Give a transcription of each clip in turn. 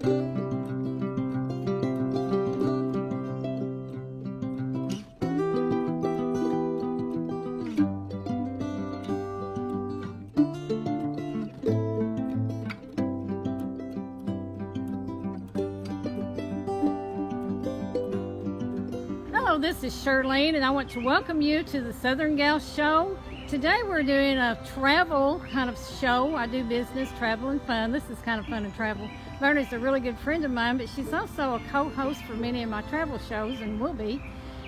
Hello, this is Shirlene, and I want to welcome you to the Southern Gal Show. Today we're doing a travel kind of show. I do business, travel, and fun. This is kind of fun and travel. Verna's a really good friend of mine, but she's also a co-host for many of my travel shows and will be.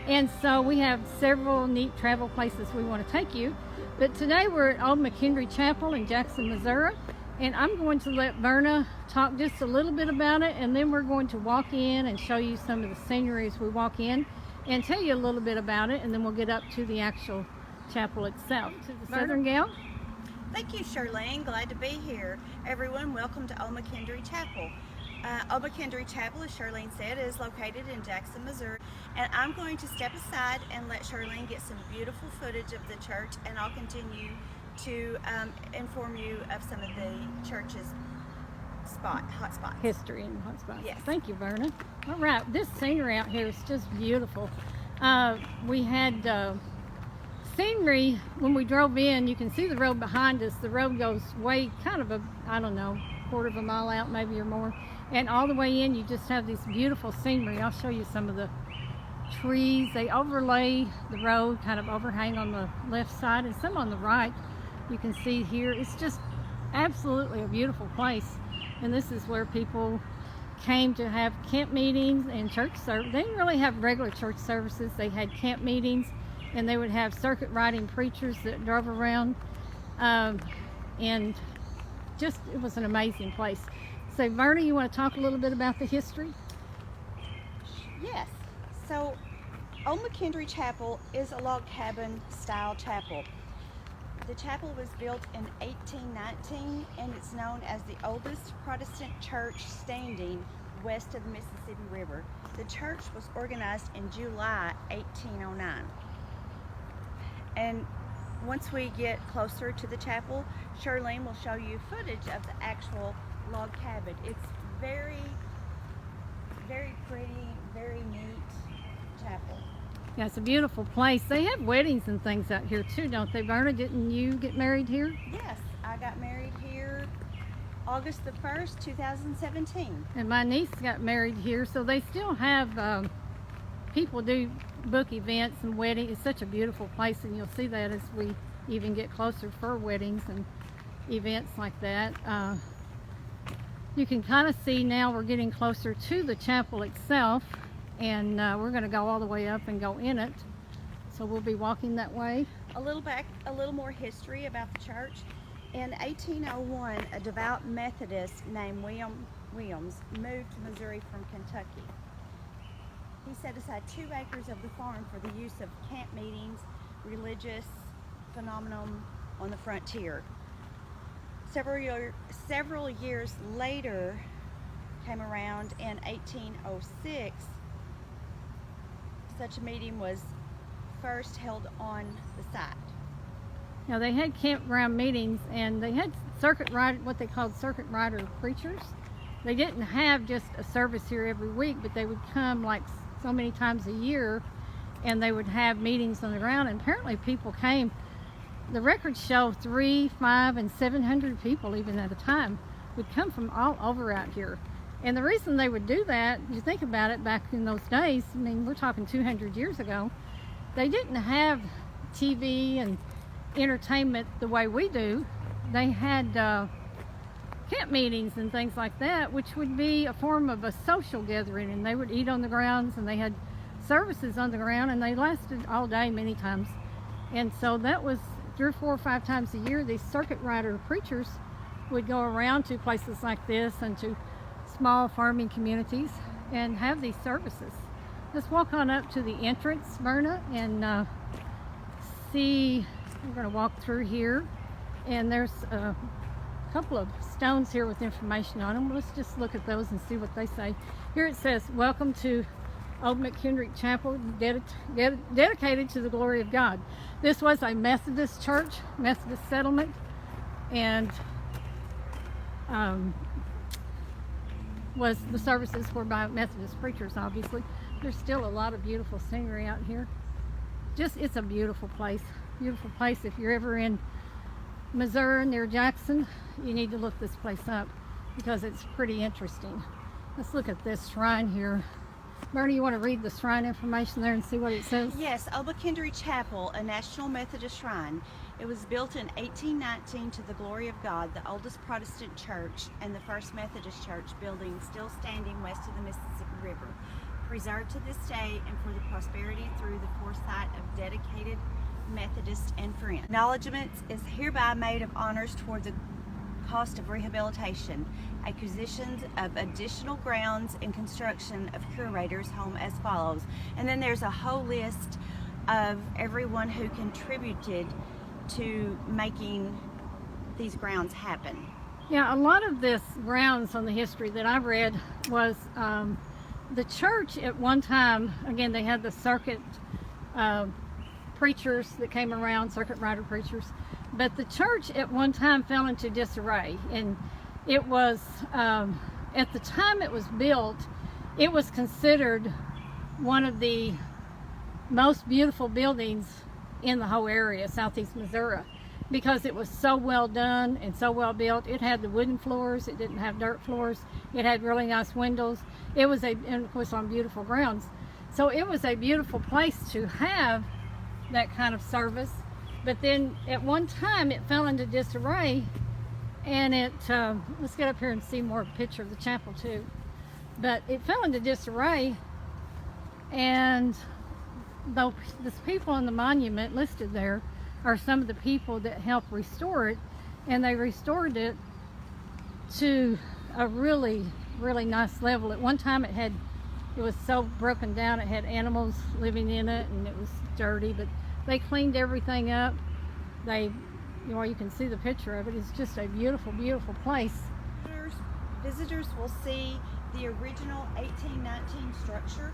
And so we have several neat travel places we want to take you. But today we're at old McKendree Chapel in Jackson, Missouri. And I'm going to let Verna talk just a little bit about it, and then we're going to walk in and show you some of the scenery as we walk in and tell you a little bit about it, and then we'll get up to the actual chapel itself. To the Southern Gal. Thank you, Shirlene. Glad to be here. Everyone, welcome to Old McKendree Chapel. Old McKendree Chapel, as Shirlene said, is located in Jackson, Missouri. And I'm going to step aside and let Shirlene get some beautiful footage of the church, and I'll continue to inform you of some of the church's hot spots. History and hot spots. Yes. Thank you, Verna. All right, this scenery out here is just beautiful. We had scenery when we drove in. You can see the road behind us. The road goes way kind of quarter of a mile out maybe or more. And all the way in, you just have this beautiful scenery. I'll show you some of the trees. They overlay the road, kind of overhang on the left side and some on the right. You can see here. It's just absolutely a beautiful place. And this is where people came to have camp meetings and church service. They didn't really have regular church services. They had camp meetings, and they would have circuit riding preachers that drove around. And just, it was an amazing place. So Verna, you want to talk a little bit about the history? Yes. So Old McKendree Chapel is a log cabin style chapel. The chapel was built in 1819, and it's known as the oldest Protestant church standing west of the Mississippi River. The church was organized in July 1809. And once we get closer to the chapel, Shirlene will show you footage of the actual log cabin. It's very, very pretty, very neat chapel. Yeah, it's a beautiful place. They have weddings and things out here too, don't they, Verna? Didn't you get married here? Yes, I got married here August the 1st, 2017. And my niece got married here, so they still have people do book events and weddings. It's such a beautiful place, and you'll see that as we even get closer for weddings and events like that. You can kind of see now we're getting closer to the chapel itself. And we're going to go all the way up and go in it. So we'll be walking that way. A little more history about the church. In 1801, a devout Methodist named Williams moved to Missouri from Kentucky. He set aside 2 acres of the farm for the use of camp meetings, religious phenomenon on the frontier. Several years later came around in 1806. Such a meeting was first held on the site. Now they had campground meetings, and they had what they called circuit rider preachers. They didn't have just a service here every week, but they would come like so many times a year, and they would have meetings on the ground. And apparently people came. The records show 300, 500, and 700 people even at a time would come from all over out here. And the reason they would do that, you think about it, back in those days, I mean, we're talking 200 years ago, they didn't have TV and entertainment the way we do. They had camp meetings and things like that, which would be a form of a social gathering, and they would eat on the grounds, and they had services on the ground, and they lasted all day many times. And so that was 3 or 4 or 5 times a year. These circuit rider preachers would go around to places like this and to small farming communities and have these services. Let's walk on up to the entrance, Verna, and see. We're going to walk through here, and there's a couple of stones here with information on them. Let's just look at those and see what they say. Here it says, "Welcome to Old McKendree Chapel, dedicated to the glory of God." This was a Methodist church, Methodist settlement, and the services were by Methodist preachers, obviously. There's still a lot of beautiful scenery out here. It's a beautiful place. Beautiful place. If you're ever in Missouri near Jackson, you need to look this place up because it's pretty interesting. Let's look at this shrine here. Bernie, you want to read the shrine information there and see what it says? Yes, McKendree Chapel, a National Methodist shrine. It was built in 1819 to the glory of God, the oldest Protestant church and the first Methodist church building still standing west of the Mississippi River. Preserved to this day and for the prosperity through the foresight of dedicated Methodists and friends. Acknowledgement is hereby made of honors toward the cost of rehabilitation, acquisitions of additional grounds, and construction of curators' home as follows. And then there's a whole list of everyone who contributed to making these grounds happen. Yeah, a lot of this grounds on the history that I read was the church at one time. Again, they had the circuit preachers that came around, circuit rider preachers, but the church at one time fell into disarray, and it was at the time it was built, it was considered one of the most beautiful buildings in the whole area, southeast Missouri, because it was so well done and so well built. It had the wooden floors, it didn't have dirt floors, it had really nice windows. It was and of course on beautiful grounds. So it was a beautiful place to have that kind of service. But then at one time it fell into disarray, and let's get up here and see more of a picture of the chapel too. But it fell into disarray, and the people on the monument listed there are some of the people that helped restore it, and they restored it to a really, really nice level. At one time it was so broken down, it had animals living in it and it was dirty, but they cleaned everything up. You can see the picture of it. It's just a beautiful, beautiful place. Visitors will see the original 1819 structure,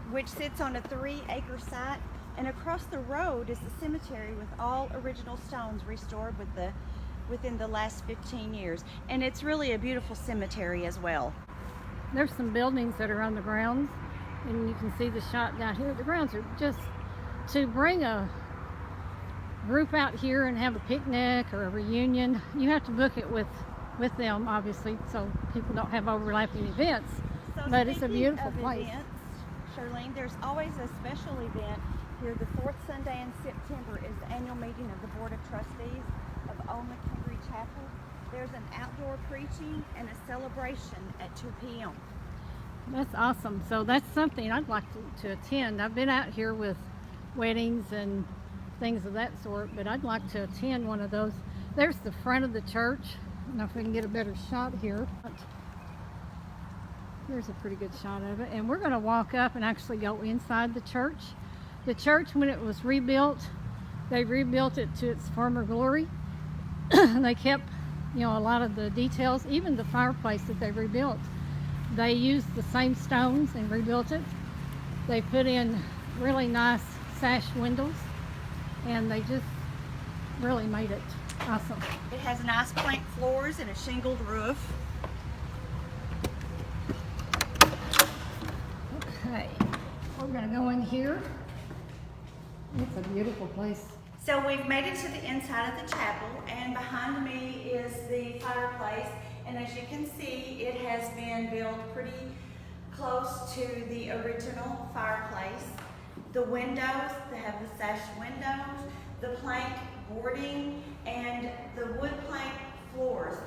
which sits on a 3-acre site, and across the road is the cemetery with all original stones restored within the last 15 years. And it's really a beautiful cemetery as well. There's some buildings that are on the grounds, and you can see the shot down here. The grounds are just, to bring a group out here and have a picnic or a reunion, you have to book it with them, obviously, so people don't have overlapping events. So but it's a beautiful place. Events, Charlene, there's always a special event here. The fourth Sunday in September is the annual meeting of the Board of Trustees of McKendree Chapel. There's an outdoor preaching and a celebration at 2 p.m. That's awesome. So that's something I'd like to attend. I've been out here with weddings and things of that sort, but I'd like to attend one of those. There's the front of the church. I don't know if we can get a better shot here. There's a pretty good shot of it. And we're going to walk up and actually go inside the church. The church, when it was rebuilt, they rebuilt it to its former glory. They kept, a lot of the details, even the fireplace that they rebuilt. They used the same stones and rebuilt it. They put in really nice sash windows, and they just really made it awesome. It has nice plank floors and a shingled roof. Okay, we're going to go in here. It's a beautiful place. So we've made it to the inside of the chapel, and behind me is the fireplace, and as you can see, it has been built pretty close to the original fireplace. The windows, they have the sash windows, the plank boarding, and the wood plank floors.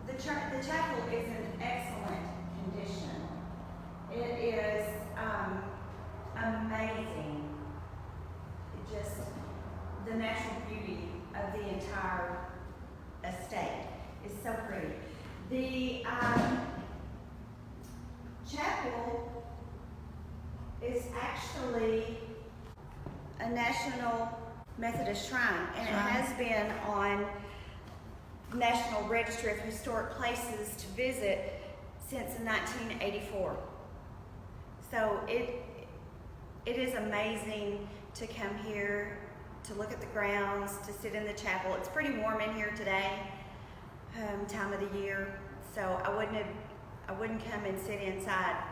The chapel is in excellent condition. It is amazing. Just the natural beauty of the entire estate is so pretty. The chapel is actually a National Methodist shrine, and it has been on National Registry of Historic Places to visit since 1984. So it is amazing to come here, to look at the grounds, to sit in the chapel. It's pretty warm in here today, time of the year, so I wouldn't come and sit inside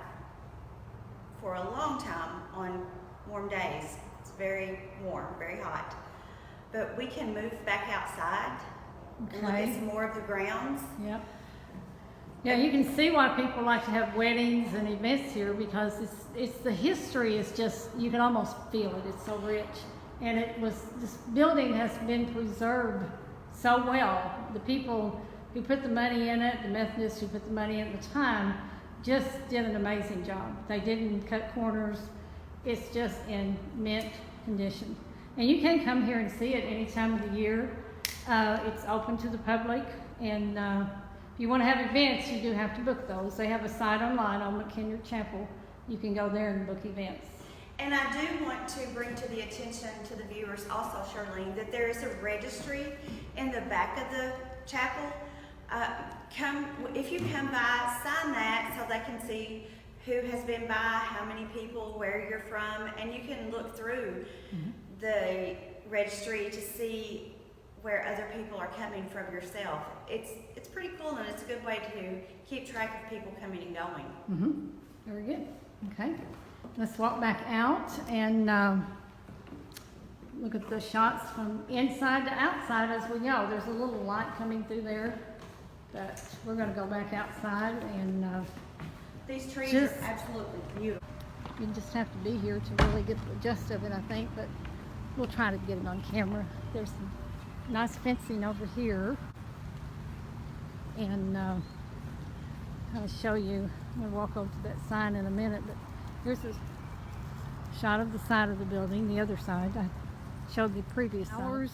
for a long time on warm days. It's very warm, very hot. But we can move back outside and look at some more of the grounds. Yep. Yeah, you can see why people like to have weddings and events here, because it's the history is just, you can almost feel it. It's so rich. And this building has been preserved so well. The people who put the money in it, the Methodists who put the money in at the time, just did an amazing job. They didn't cut corners. It's just in mint condition. And you can come here and see it any time of the year. It's open to the public, and if you want to have events, you do have to book those. They have a site online on McKendree Chapel. You can go there and book events. And I do want to bring to the attention to the viewers also, Charlene, that there is a registry in the back of the chapel. If you come by, sign that so they can see who has been by, how many people, where you're from, and you can look through the registry to see where other people are coming from yourself. It's pretty cool, and it's a good way to keep track of people coming and going. Very good. Okay. Let's walk back out and look at the shots from inside to outside as we go. There's a little light coming through there, but we're going to go back outside and these trees are absolutely beautiful. You just have to be here to really get the gist of it, I think, but we'll try to get it on camera. There's some nice fencing over here, and I'll show you. I'm going to walk over to that sign in a minute, but here's a shot of the side of the building, the other side. I showed the previous side.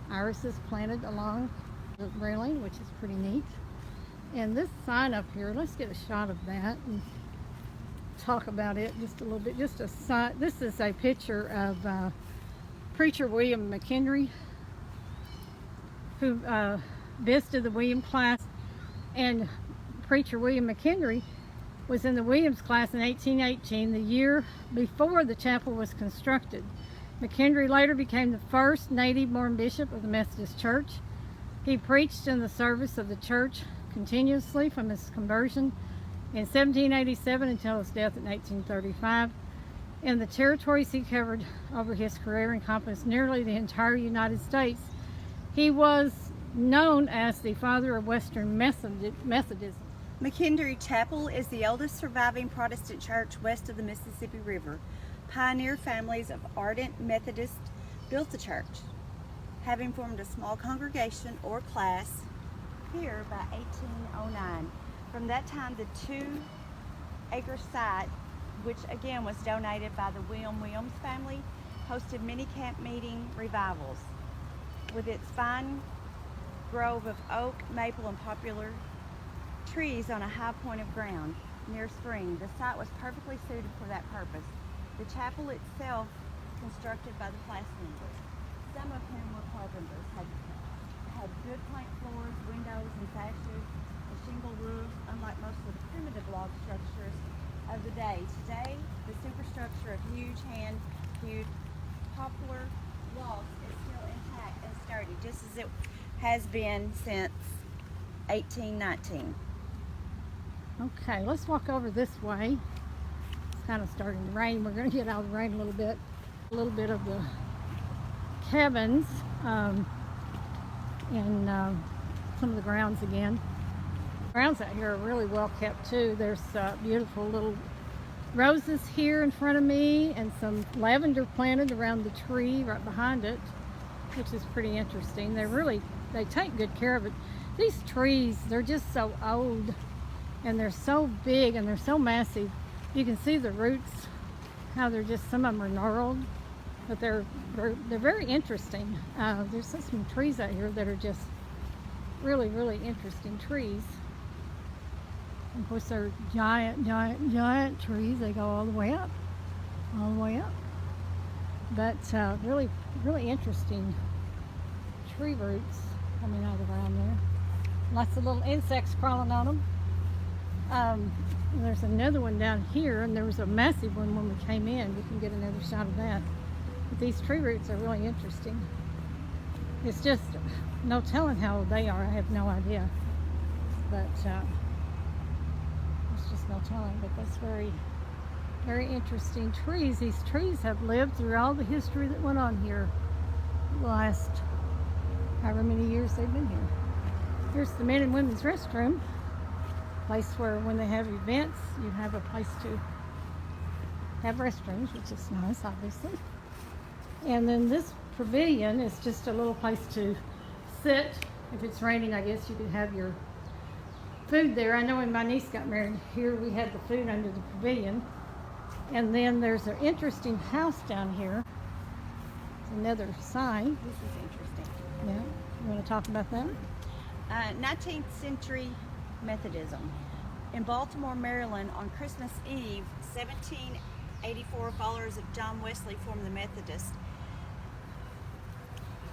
Iris is planted along the railing, which is pretty neat. And this sign up here, let's get a shot of that and talk about it just a little bit. Just a sign. This is a picture of preacher William McKendree, who visited the William class, and preacher William McKendree was in the Williams class in 1818, the year before the chapel was constructed. McKendree later became the first native-born bishop of the Methodist Church. He preached in the service of the church continuously from his conversion in 1787 until his death in 1835. In the territories he covered over his career encompassed nearly the entire United States. He was known as the father of Western Methodism. McKendree Chapel is the oldest surviving Protestant church west of the Mississippi River. Pioneer families of ardent Methodists built the church, having formed a small congregation or class here by 1809. From that time, the 2-acre site, which again was donated by the Williams family, hosted many camp meeting revivals. With its fine grove of oak, maple, and poplar trees on a high point of ground near spring, the site was perfectly suited for that purpose. The chapel itself, constructed by the class members, some of whom were carpenters, had good plank floors, windows, and sashes, a shingle roof, unlike most of the primitive log structures of the day. Today, the superstructure of huge hand-hewed poplar logs is still intact and sturdy, just as it has been since 1819. Okay, let's walk over this way. It's kind of starting to rain. We're going to get out of the rain a little bit. A little bit of the cabins and some of the grounds again. The grounds out here are really well kept too. There's beautiful little roses here in front of me and some lavender planted around the tree right behind it, which is pretty interesting. They take good care of it. These trees, they're just so old and they're so big and they're so massive. You can see the roots, how they're just, some of them are gnarled, but they're very interesting. There's some trees out here that are just really, really interesting trees. Of course, they're giant trees. They go all the way up. But really, really interesting tree roots coming out of the ground there. Lots of little insects crawling on them. There's another one down here, and there was a massive one when we came in. We can get another shot of that. But these tree roots are really interesting. It's just no telling how old they are. I have no idea. But just no telling, but that's very, very interesting trees. These trees have lived through all the history that went on here the last however many years they've been here. Here's the men and women's restroom, place where when they have events, you have a place to have restrooms, which is nice, obviously. And then this pavilion is just a little place to sit. If it's raining, I guess you could have your food there. I know when my niece got married here, we had the food under the pavilion. And then there's an interesting house down here. It's another sign. This is interesting. Yeah, you want to talk about that? 19th century Methodism. In Baltimore, Maryland, on Christmas Eve, 1784, followers of John Wesley formed the Methodist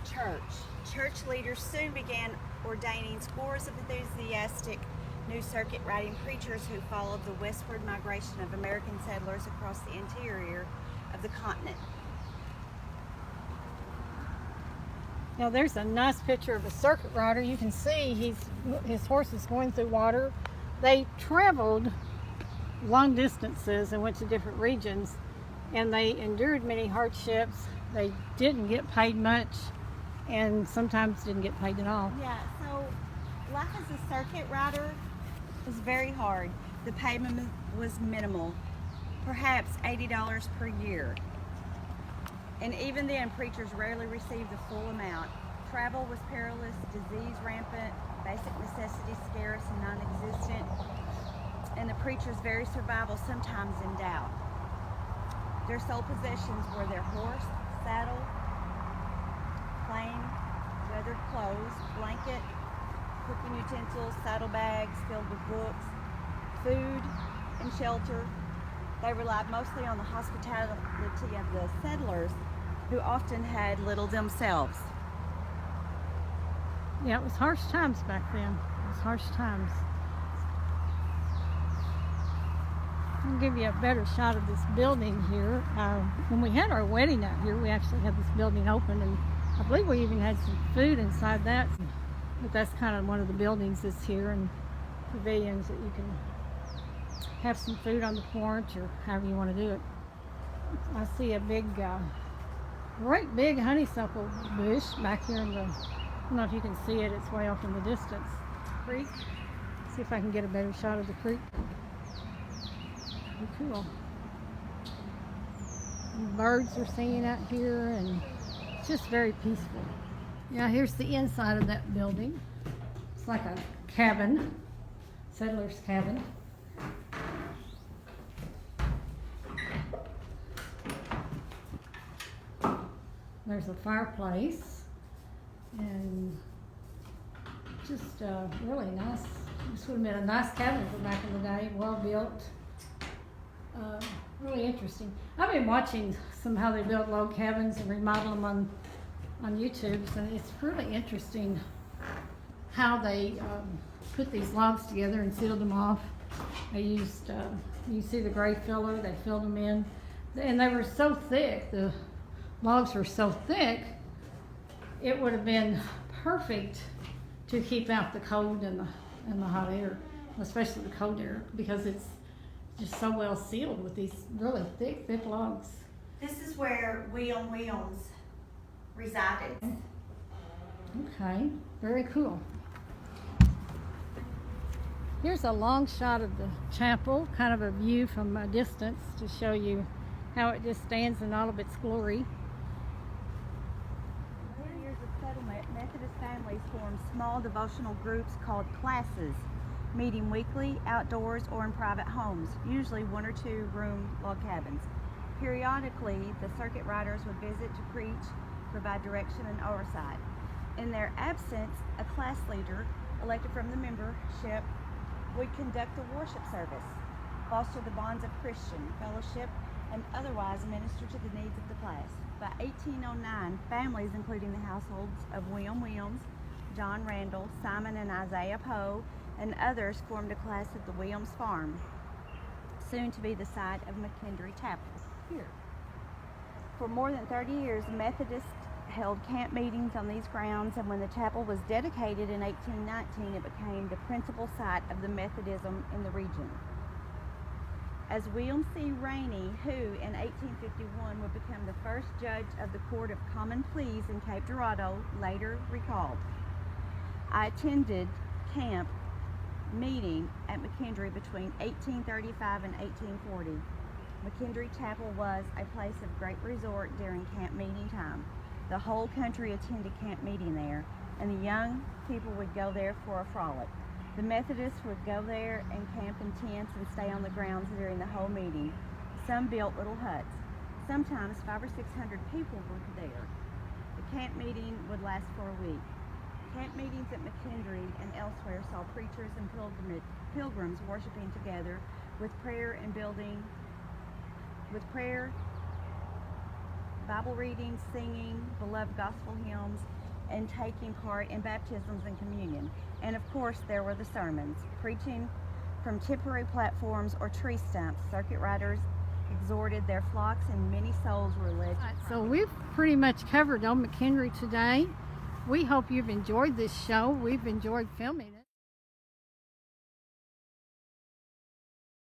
Church. Church leaders soon began ordaining scores of enthusiastic new circuit riding preachers who followed the westward migration of American settlers across the interior of the continent. Now there's a nice picture of a circuit rider. You can see his horse is going through water. They traveled long distances and went to different regions, and they endured many hardships. They didn't get paid much, and sometimes didn't get paid at all. Yeah, so life as a circuit rider was very hard. The payment was minimal, perhaps $80 per year. And even then, preachers rarely received the full amount. Travel was perilous, disease rampant, basic necessities scarce and non-existent, and the preacher's very survival sometimes in doubt. Their sole possessions were their horse, saddle, plain, weathered clothes, blanket, cooking utensils, saddlebags filled with books, food, and shelter. They relied mostly on the hospitality of the settlers, who often had little themselves. Yeah, it was harsh times back then. It was harsh times. I'll give you a better shot of this building here. When we had our wedding out here, we actually had this building open, and I believe we even had some food inside that. But that's kind of one of the buildings that's here, and pavilions that you can have some food on the porch or however you want to do it. I see a big, great big honeysuckle bush back here in the, I don't know if you can see it, it's way off in the distance. Creek. See if I can get a better shot of the creek. Pretty cool. And birds are singing out here, and it's just very peaceful. Yeah, here's the inside of that building. It's like a cabin, settler's cabin. There's a fireplace, and just really nice. This would have been a nice cabin for back in the day, well built. Really interesting. I've been watching how they build log cabins and remodel them on YouTube, and it's really interesting how they put these logs together and sealed them off. They used, you see the gray filler, they filled them in, and they were so thick, the logs were so thick, it would have been perfect to keep out the cold and the hot air, especially the cold air, because it's just so well sealed with these really thick logs. This is where William Williams resided. Okay, very cool. Here's a long shot of the chapel, kind of a view from a distance to show you how it just stands in all of its glory. Later years of settlement, Methodist families formed small devotional groups called classes, meeting weekly, outdoors, or in private homes, usually 1 or 2 room log cabins. Periodically, the circuit riders would visit to preach, provide direction and oversight. In their absence, a class leader, elected from the membership, would conduct a worship service, foster the bonds of Christian fellowship, and otherwise minister to the needs of the class. By 1809, families, including the households of William Williams, John Randall, Simon and Isaiah Poe, and others, formed a class at the Williams Farm, soon to be the site of McKendree Chapel here. For more than 30 years, Methodists held camp meetings on these grounds, and when the chapel was dedicated in 1819, it became the principal site of the Methodism in the region. as William C. Rainey, who in 1851 would become the first judge of the Court of Common Pleas in Cape Girardeau, later recalled. I attended camp meeting at McKendree between 1835 and 1840. McKendree Chapel was a place of great resort during camp meeting time. The whole country attended camp meeting there, and the young people would go there for a frolic. The Methodists would go there and camp in tents and stay on the grounds during the whole meeting. Some built little huts. Sometimes 500 or 600 people were there. The camp meeting would last for a week. Camp meetings at McKendree and elsewhere saw preachers and pilgrims worshiping together with prayer, Bible reading, singing beloved gospel hymns, and taking part in baptisms and communion. And of course, there were the sermons, preaching from temporary platforms or tree stumps. Circuit riders exhorted their flocks, and many souls were led. So we've pretty much covered Old McKendree today. We hope you've enjoyed this show. We've enjoyed filming it.